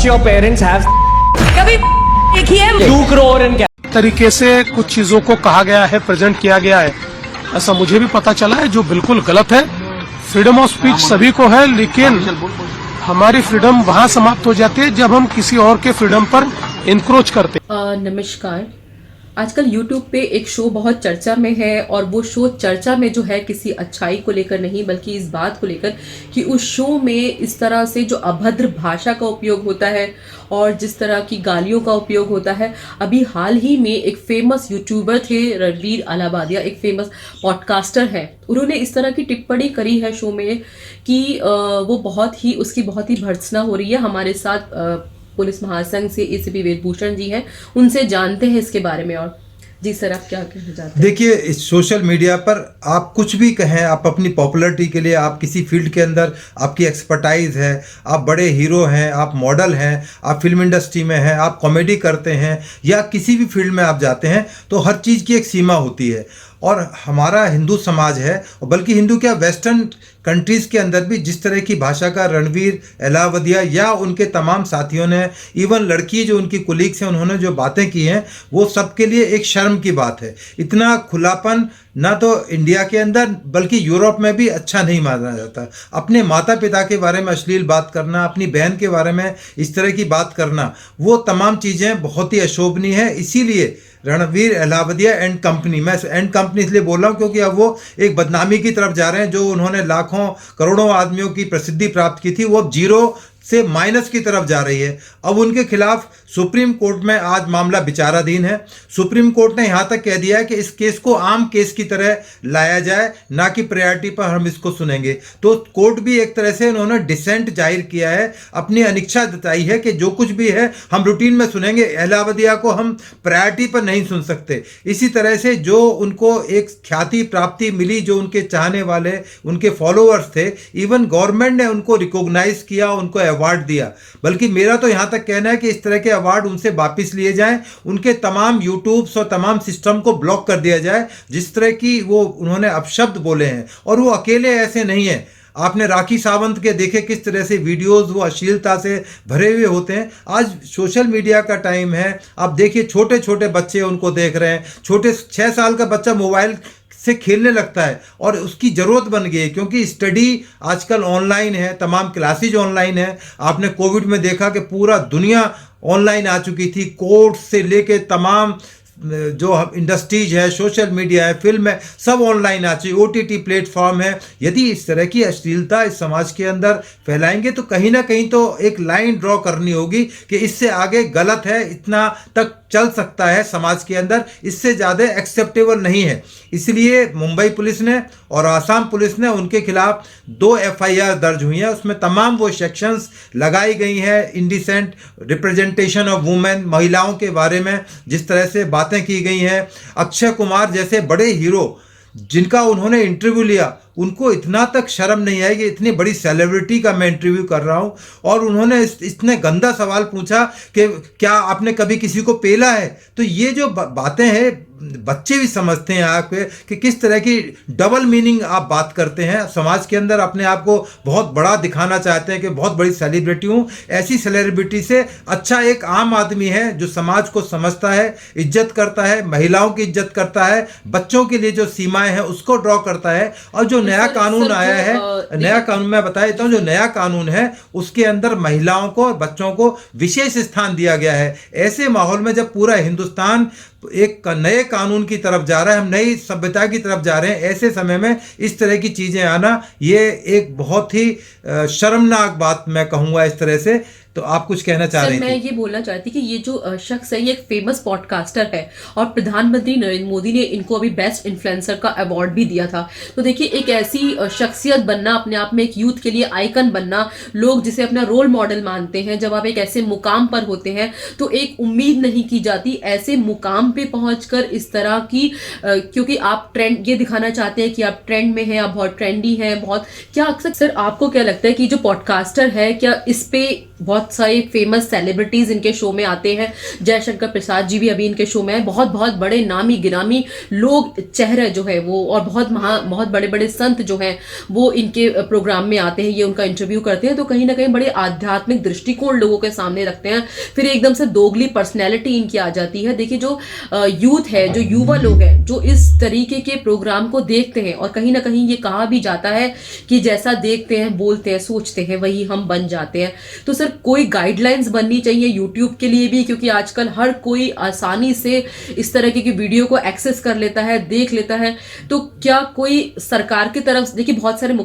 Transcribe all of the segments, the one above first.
watch your parents have कभी देखी है 2 crore in cash. तरीके से कुछ चीजों को कहा गया है, प्रेजेंट किया गया है, ऐसा मुझे भी पता चला है, जो बिल्कुल गलत है। फ्रीडम ऑफ स्पीच सभी को है, लेकिन हमारी फ्रीडम वहाँ समाप्त हो जाती है जब हम किसी और के फ्रीडम पर इंक्रोच करते हैं। नमस्कार। आजकल YouTube पे एक शो बहुत चर्चा में है और वो शो चर्चा में जो है किसी अच्छाई को लेकर नहीं बल्कि इस बात को लेकर कि उस शो में इस तरह से जो अभद्र भाषा का उपयोग होता है और जिस तरह की गालियों का उपयोग होता है। अभी हाल ही में एक फेमस यूट्यूबर थे रणवीर अलाहाबादिया, एक फेमस पॉडकास्टर है, उन्होंने इस तरह की टिप्पणी करी है शो में कि वो उसकी बहुत ही भर्त्सना हो रही है। हमारे साथ पुलिस महासंघ से एसीपी वेदभूषण जी हैं, उनसे जानते हैं इसके बारे में। और जी सर, आप क्या कहना चाहते हैं? देखिए, इस सोशल मीडिया पर आप कुछ भी कहें, आप अपनी पॉपुलैरिटी के लिए, आप किसी फील्ड के अंदर आपकी एक्सपर्टाइज है, आप बड़े हीरो हैं, आप मॉडल हैं, आप फिल्म इंडस्ट्री में हैं, आप कॉमेडी करते हैं या किसी भी फील्ड में आप जाते हैं, तो हर चीज़ की एक सीमा होती है। और हमारा हिंदू समाज है, बल्कि हिंदू क्या वेस्टर्न कंट्रीज़ के अंदर भी जिस तरह की भाषा का रणवीर अलाहाबादिया या उनके तमाम साथियों ने, इवन लड़की जो उनकी कोलीग्स हैं, उन्होंने जो बातें की हैं, वो सबके लिए एक शर्म की बात है। इतना खुलापन ना तो इंडिया के अंदर बल्कि यूरोप में भी अच्छा नहीं माना जाता। अपने माता पिता के बारे में अश्लील बात करना, अपनी बहन के बारे में इस तरह की बात करना, वो तमाम चीज़ें बहुत ही अशोभनीय है। इसीलिए रणवीर अलाहाबादिया एंड कंपनी, मैं एंड कंपनी इसलिए बोल रहा हूँ क्योंकि अब वो एक बदनामी की तरफ जा रहे हैं। जो उन्होंने लाखों करोड़ों आदमियों की प्रसिद्धि प्राप्त की थी, वो अब जीरो से माइनस की तरफ जा रही है। अब उनके खिलाफ सुप्रीम कोर्ट में आज मामला विचाराधीन है। सुप्रीम कोर्ट ने यहाँ तक कह दिया है कि इस केस को आम केस की तरह लाया जाए, ना कि प्रायोरिटी पर हम इसको सुनेंगे। तो कोर्ट भी एक तरह से उन्होंने डिसेंट जाहिर किया है, अपनी अनिच्छा जताई है कि जो कुछ भी है हम रूटीन में सुनेंगे, अलाहाबादिया को हम प्रायोरिटी पर नहीं सुन सकते। इसी तरह से जो उनको एक ख्याति प्राप्ति मिली, जो उनके चाहने वाले, उनके फॉलोअर्स थे, इवन गवर्नमेंट ने उनको रिकॉग्नाइज किया, उनको अवार्ड दिया। बल्कि मेरा तो यहाँ तक कहना है कि इस तरह के अवार्ड उनसे वापस लिए जाएं, उनके तमाम यूट्यूब्स और तमाम सिस्टम को ब्लॉक कर दिया जाए। जिस तरह की वो उन्होंने अपशब्द बोले हैं, और वो अकेले ऐसे नहीं हैं। आपने राखी सावंत के देखे किस तरह से वीडियोस वो अश्लीलता से भरे हुए होते हैं। आज सोशल मीडिया का टाइम है, आप देखिए छोटे छोटे बच्चे उनको देख रहे हैं। छोटे 6 साल का बच्चा मोबाइल से खेलने लगता है और उसकी ज़रूरत बन गई है, क्योंकि स्टडी आजकल ऑनलाइन है, तमाम क्लासेज ऑनलाइन है। आपने कोविड में देखा कि पूरा दुनिया ऑनलाइन आ चुकी थी। कोर्ट से लेके तमाम जो इंडस्ट्रीज है, सोशल मीडिया है, फिल्म है, सब ऑनलाइन आ चुकी, OTT प्लेटफॉर्म है। यदि इस तरह की अश्लीलता इस समाज के अंदर फैलाएंगे तो कहीं ना कहीं तो एक लाइन ड्रॉ करनी होगी कि इससे आगे गलत है, इतना तक चल सकता है समाज के अंदर, इससे ज़्यादा एक्सेप्टेबल नहीं है। इसलिए मुंबई पुलिस ने और आसाम पुलिस ने उनके खिलाफ 2 FIR दर्ज हुई हैं। उसमें तमाम वो सेक्शंस लगाई गई हैं, इंडिसेंट रिप्रेजेंटेशन ऑफ वुमेन, महिलाओं के बारे में जिस तरह से बातें की गई हैं। अक्षय कुमार जैसे बड़े हीरो जिनका उन्होंने इंटरव्यू लिया, उनको इतना तक शर्म नहीं आई कि इतनी बड़ी सेलिब्रिटी का मैं इंटरव्यू कर रहा हूं, और उन्होंने इतने गंदा सवाल पूछा कि क्या आपने कभी किसी को पेला है। तो ये जो बातें हैं, बच्चे भी समझते हैं आपके कि किस तरह की डबल मीनिंग आप बात करते हैं। समाज के अंदर अपने आप को बहुत बड़ा दिखाना चाहते हैं कि बहुत बड़ी सेलिब्रिटी हूँ। ऐसी सेलिब्रिटी से अच्छा एक आम आदमी है जो समाज को समझता है, इज्जत करता है, महिलाओं की इज्जत करता है, बच्चों के लिए जो सीमाएं हैं उसको ड्रॉ करता है। और जो नया कानून आया है, नया कानून मैं बता देता हूँ, जो नया कानून है उसके अंदर महिलाओं को और बच्चों को विशेष स्थान दिया गया है। ऐसे माहौल में जब पूरा हिंदुस्तान एक नए कानून की तरफ जा रहा है, हम नई सभ्यता की तरफ जा रहे हैं, ऐसे समय में इस तरह की चीज़ें आना, ये एक बहुत ही शर्मनाक बात मैं कहूँगा इस तरह से। तो आप कुछ कहना चाह रही थी? मैं ये बोलना चाहती कि ये जो शख्स है ये एक फेमस पॉडकास्टर है और प्रधानमंत्री नरेंद्र मोदी ने इनको अभी बेस्ट इन्फ्लुएंसर का अवार्ड भी दिया था। तो देखिए, एक ऐसी शख्सियत बनना, अपने आप में एक यूथ के लिए आइकन बनना, लोग जिसे अपना रोल मॉडल मानते हैं, जब आप एक ऐसे मुकाम पर होते हैं तो एक उम्मीद नहीं की जाती ऐसे मुकाम पे पहुंचकर इस तरह की क्योंकि आप ट्रेंड ये दिखाना चाहते हैं कि आप ट्रेंड में हैं, आप बहुत ट्रेंडी हैं, बहुत क्या। अक्सर सर आपको क्या लगता है कि जो पॉडकास्टर है, क्या इस पे बहुत बहुत सारे फेमस सेलिब्रिटीज इनके शो में आते हैं। जयशंकर प्रसाद जी भी अभी इनके शो में है। बहुत बहुत बड़े नामी गिरामी लोग, चेहरे जो है वो, और बहुत बड़े बड़े संत जो हैं वो इनके प्रोग्राम में आते हैं, ये उनका इंटरव्यू करते हैं। तो कहीं ना कहीं बड़े आध्यात्मिक दृष्टिकोण लोगों के सामने रखते हैं। फिर एकदम से दोगली पर्सनैलिटी इनकी आ जाती है। देखिए जो यूथ है, जो युवा लोग हैं, जो इस तरीके के प्रोग्राम को देखते हैं, और कहीं ना कहीं ये कहा भी जाता है कि जैसा देखते हैं, बोलते हैं, सोचते हैं, वही हम बन जाते हैं। तो सर कोई गाइडलाइंस बननी चाहिए यूट्यूब के लिए भी, क्योंकि आजकल हर कोई आसानी से इस तरह की वीडियो को एक्सेस कर लेता है, देख लेता है। तो क्या कोई सरकार की तरफ, देखिए बहुत सारे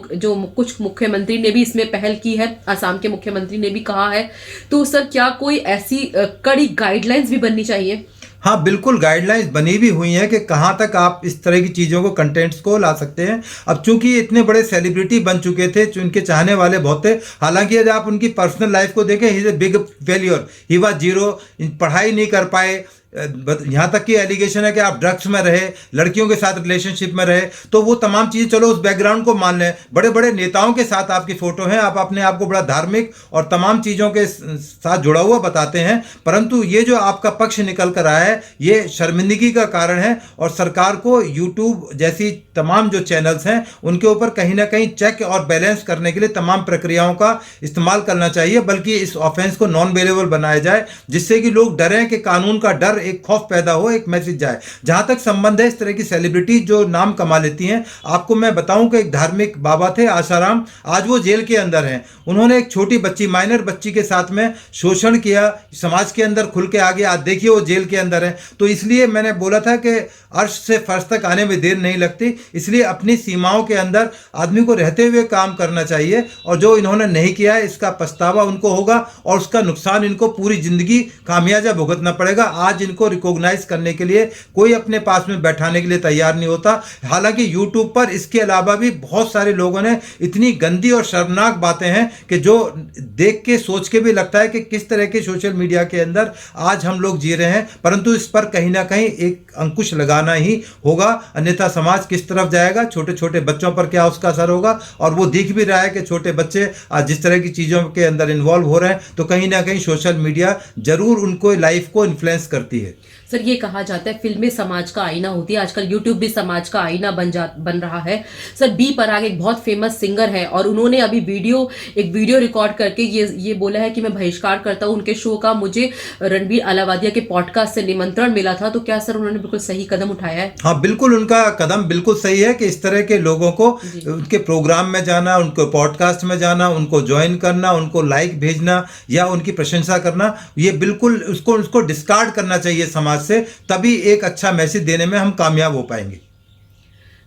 कुछ मुख्यमंत्री ने भी इसमें पहल की है, असम के मुख्यमंत्री ने भी कहा है, तो सर क्या कोई ऐसी कड़ी गाइडलाइंस भी बननी चाहिए? हाँ, बिल्कुल गाइडलाइंस बनी भी हुई हैं कि कहाँ तक आप इस तरह की चीज़ों को, कंटेंट्स को ला सकते हैं। अब चूंकि इतने बड़े सेलिब्रिटी बन चुके थे, उनके चाहने वाले बहुत थे। हालांकि यदि आप उनकी पर्सनल लाइफ को देखें, he is a big failure, he was zero, पढ़ाई नहीं कर पाए, यहाँ तक कि एलिगेशन है कि आप ड्रग्स में रहे, लड़कियों के साथ रिलेशनशिप में रहे। तो वो तमाम चीज़ें, चलो उस बैकग्राउंड को मान लें, बड़े बड़े नेताओं के साथ आपकी फ़ोटो है, आप अपने आप को बड़ा धार्मिक और तमाम चीज़ों के साथ जुड़ा हुआ बताते हैं, परंतु ये जो आपका पक्ष निकल कर आया है, ये शर्मिंदगी का कारण है। और सरकार को यूट्यूब जैसी तमाम जो चैनल्स हैं उनके ऊपर कहीं ना कहीं चेक और बैलेंस करने के लिए तमाम प्रक्रियाओं का इस्तेमाल करना चाहिए, बल्कि इस ऑफेंस को नॉन बेलेबल बनाया जाए, जिससे कि लोग डरें कि कानून का डर, एक खौफ पैदा हो, एक मैसेज जाए। जहां तक संबंध है इस तरह की सेलिब्रिटी जो नाम कमा लेती हैं, आपको मैं बताऊं कि एक धार्मिक बाबा थे आसाराम, आज वो जेल के अंदर हैं। उन्होंने एक छोटी बच्ची, माइनर बच्ची के साथ में शोषण किया, समाज के अंदर खुल के आ गया, आज देखिए वो जेल के अंदर है। तो इसलिए मैंने बोला था कि अर्श से फर्श तक आने में देर नहीं लगती, इसलिए अपनी सीमाओं के अंदर आदमी को रहते हुए काम करना चाहिए। और जो इन्होंने नहीं किया है, इसका पछतावा उनको होगा और उसका नुकसान इनको पूरी जिंदगी खामियाजा भुगतना पड़ेगा। आज इनको रिकॉग्नाइज करने के लिए कोई अपने पास में बैठाने के लिए तैयार नहीं होता। हालांकि यूट्यूब पर इसके अलावा भी बहुत सारे लोगों ने इतनी गंदी और शर्मनाक बातें हैं कि जो देख के, सोच के भी लगता है कि किस तरह के सोशल मीडिया के अंदर आज हम लोग जी रहे हैं। परंतु इस पर कहीं ना कहीं एक अंकुश लगाना ही होगा, अन्यथा समाज किस तरफ जाएगा, छोटे छोटे बच्चों पर क्या उसका असर होगा। और वो दिख भी रहा है कि छोटे बच्चे आज जिस तरह की चीज़ों के अंदर इन्वॉल्व हो रहे हैं, तो कहीं ना कहीं सोशल मीडिया जरूर उनको लाइफ को इन्फ्लुएंस करती है। सर ये कहा जाता है फिल्में समाज का आईना होती है, आजकल यूट्यूब भी समाज का आईना बन रहा है। सर बी पराग एक बहुत फेमस सिंगर है, और उन्होंने अभी एक वीडियो रिकॉर्ड करके ये बोला है कि मैं बहिष्कार करता हूं उनके शो का, मुझे रणबीर अलावादिया के पॉडकास्ट से निमंत्रण मिला था। तो क्या सर उन्होंने बिल्कुल सही कदम उठाया है? हाँ, बिल्कुल उनका कदम बिल्कुल सही है कि इस तरह के लोगों को उनके प्रोग्राम में जाना, उनको पॉडकास्ट में जाना, उनको ज्वाइन करना, उनको लाइक भेजना या उनकी प्रशंसा करना, ये बिल्कुल उसको डिस्कार्ड करना चाहिए समाज से, तभी एक अच्छा मैसेज देने में हम कामयाब हो पाएंगे।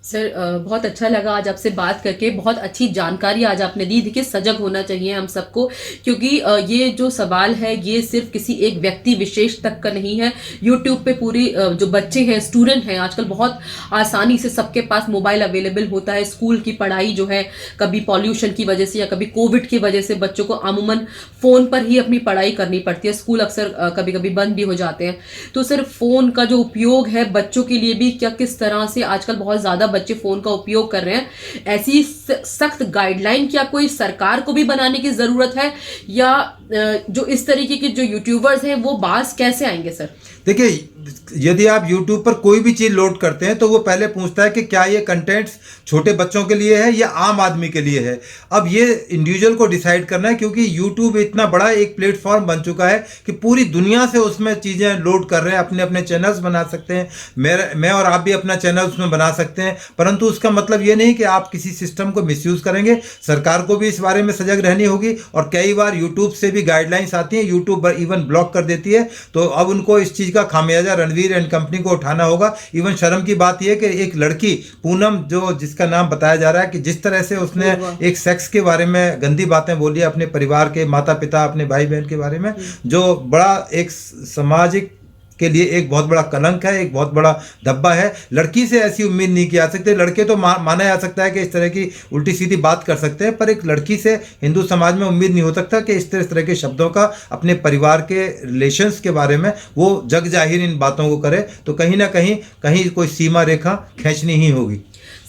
सर बहुत अच्छा लगा आज आपसे बात करके, बहुत अच्छी जानकारी आज आपने दी। देखिए सजग होना चाहिए हम सबको, क्योंकि ये जो सवाल है ये सिर्फ किसी एक व्यक्ति विशेष तक का नहीं है। यूट्यूब पे पूरी जो बच्चे हैं, स्टूडेंट हैं, आजकल बहुत आसानी से सबके पास मोबाइल अवेलेबल होता है। स्कूल की पढ़ाई जो है, कभी पॉल्यूशन की वजह से या कभी कोविड की वजह से बच्चों को अमूमन फ़ोन पर ही अपनी पढ़ाई करनी पड़ती है। स्कूल अक्सर कभी कभी बंद भी हो जाते हैं। तो सर फ़ोन का जो उपयोग है बच्चों के लिए भी, क्या किस तरह से आजकल बहुत ज़्यादा बच्चे फोन का उपयोग कर रहे हैं, ऐसी सख्त गाइडलाइन क्या कोई सरकार को भी बनाने की जरूरत है, या जो इस तरीके के जो यूट्यूबर्स हैं वो बाज कैसे आएंगे? सर देखिए, यदि आप YouTube पर कोई भी चीज़ लोड करते हैं तो वो पहले पूछता है कि क्या ये कंटेंट्स छोटे बच्चों के लिए है या आम आदमी के लिए है। अब ये इंडिविजुअल को डिसाइड करना है, क्योंकि YouTube इतना बड़ा एक प्लेटफॉर्म बन चुका है कि पूरी दुनिया से उसमें चीज़ें लोड कर रहे हैं, अपने अपने चैनल्स बना सकते हैं। मैं और आप भी अपना चैनल उसमें बना सकते हैं, परंतु उसका मतलब ये नहीं कि आप किसी सिस्टम को मिसयूज़ करेंगे। सरकार को भी इस बारे में सजग रहनी होगी, और कई बार YouTube से भी गाइडलाइंस आती हैं, YouTube इवन ब्लॉक कर देती है। तो अब उनको इस चीज़ का खामियाजा रणवीर एंड कंपनी को उठाना होगा। इवन शर्म की बात यह कि एक लड़की पूनम, जो जिसका नाम बताया जा रहा है कि जिस तरह से उसने एक सेक्स के बारे में गंदी बातें बोली अपने परिवार के, माता पिता, अपने भाई बहन के बारे में, जो बड़ा एक सामाजिक के लिए एक बहुत बड़ा कलंक है, एक बहुत बड़ा धब्बा है। लड़की से ऐसी उम्मीद नहीं की जा सकती। लड़के तो माना जा सकता है कि इस तरह की उल्टी सीधी बात कर सकते हैं, पर एक लड़की से हिंदू समाज में उम्मीद नहीं हो सकता कि इस तरह के शब्दों का अपने परिवार के रिलेशंस के बारे में वो जग जाहिर इन बातों को करे। तो कहीं ना कहीं कोई सीमा रेखा खींचनी ही होगी।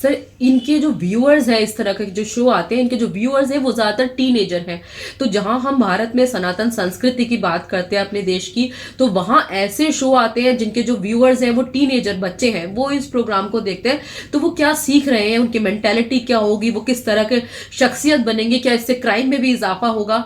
सर इनके जो व्यूअर्स हैं, इस तरह के जो शो आते हैं, इनके जो व्यूअर्स हैं वो ज़्यादातर टीनेजर हैं। तो जहां हम भारत में सनातन संस्कृति की बात करते हैं अपने देश की, तो वहां ऐसे शो आते हैं जिनके जो व्यूअर्स हैं वो टीनेजर बच्चे हैं, वो इस प्रोग्राम को देखते हैं। तो वो क्या सीख रहे हैं, उनकी मेंटेलिटी क्या होगी, वो किस तरह के शख्सियत बनेंगे, क्या इससे क्राइम में भी इजाफा होगा?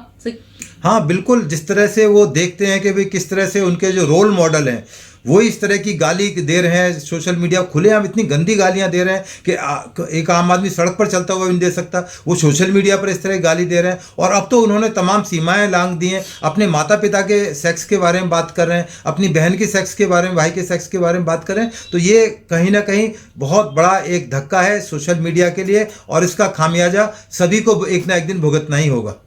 हाँ बिल्कुल, जिस तरह से वो देखते हैं कि भाई किस तरह से उनके जो रोल मॉडल हैं वो इस तरह की गाली दे रहे हैं, सोशल मीडिया खुलेआम इतनी गंदी गालियां दे रहे हैं कि एक आम आदमी सड़क पर चलता हुआ भी नहीं दे सकता, वो सोशल मीडिया पर इस तरह की गाली दे रहे हैं। और अब तो उन्होंने तमाम सीमाएं लांघ दी हैं, अपने माता पिता के सेक्स के बारे में बात कर रहे हैं, अपनी बहन के सेक्स के बारे में, भाई के सेक्स के बारे में बात कर रहे हैं। तो ये कहीं ना कहीं बहुत बड़ा एक धक्का है सोशल मीडिया के लिए, और इसका खामियाजा सभी को एक ना एक दिन भुगतना ही होगा।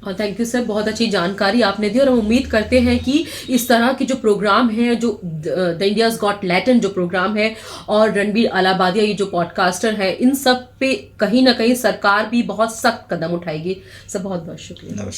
थैंक यू सर, बहुत अच्छी जानकारी आपने दी, और हम उम्मीद करते हैं कि इस तरह के जो प्रोग्राम है, जो द इंडियाज़ गॉट लैटेंट जो प्रोग्राम है और रणबीर अलाहाबादिया ये जो पॉडकास्टर है, इन सब पे कहीं ना कहीं सरकार भी बहुत सख्त कदम उठाएगी। सर बहुत बहुत शुक्रिया।